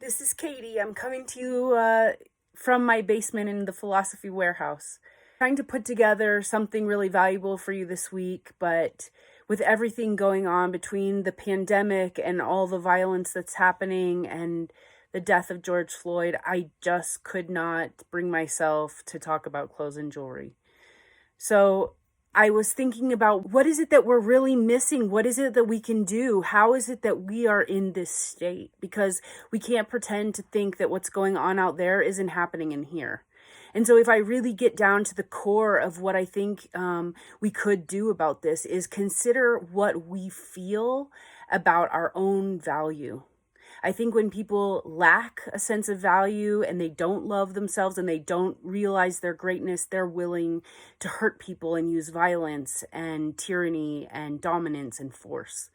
This is Katie. I'm coming to you from my basement in the philosophy warehouse. Trying to put together something really valuable for you this week, but with everything going on between the pandemic and all the violence that's happening and the death of George Floyd, I just could not bring myself to talk about clothes and jewelry. So I was thinking about, what is it that we're really missing? What is it that we can do? How is it that we are in this state? Because we can't pretend to think that what's going on out there isn't happening in here. And so if I really get down to the core of what I think we could do about this, is consider what we feel about our own value. I think when people lack a sense of value and they don't love themselves and they don't realize their greatness, they're willing to hurt people and use violence and tyranny and dominance and force.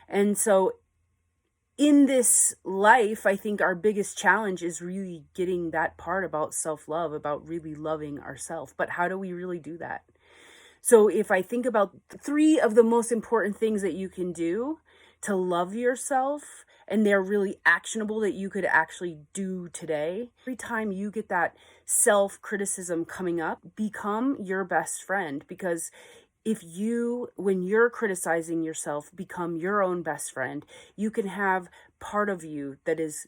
And so in this life, I think our biggest challenge is really getting that part about self-love, about really loving ourselves. But how do we really do that? So if I think about three of the most important things that you can do to love yourself, and they're really actionable that you could actually do today, every time you get that self-criticism coming up, become your best friend. Because if you, when you're criticizing yourself, become your own best friend, you can have part of you that is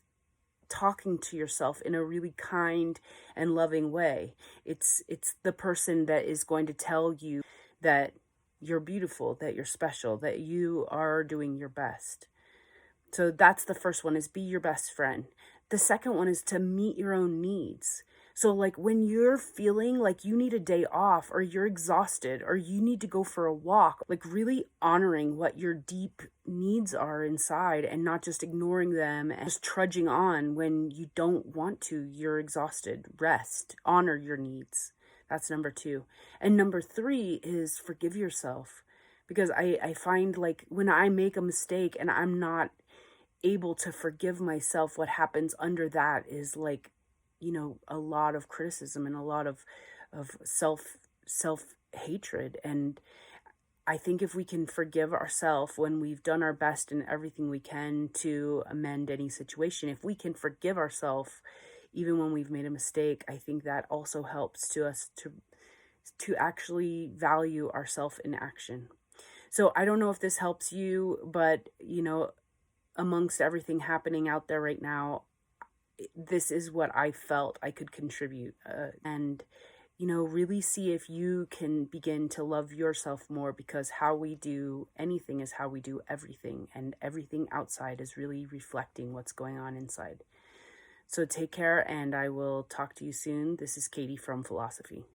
talking to yourself in a really kind and loving way. It's the person that is going to tell you that you're beautiful, that you're special, that you are doing your best. So that's the first one, is be your best friend. The second one is to meet your own needs. So like when you're feeling like you need a day off, or you're exhausted, or you need to go for a walk, like really honoring what your deep needs are inside and not just ignoring them and just trudging on when you don't want to. You're exhausted. Rest. Honor your needs. That's number two. And number three is forgive yourself. Because I find like when I make a mistake and I'm not able to forgive myself, what happens under that is like, a lot of criticism and a lot of self hatred. And I think if we can forgive ourselves when we've done our best in everything we can to amend any situation, if we can forgive ourselves even when we've made a mistake, I think that also helps to us to actually value ourselves in action. So I don't know if this helps you, but amongst everything happening out there right now, this is what I felt I could contribute. And really see if you can begin to love yourself more, because how we do anything is how we do everything. And everything outside is really reflecting what's going on inside. So take care, and I will talk to you soon. This is Katie from Philosophy.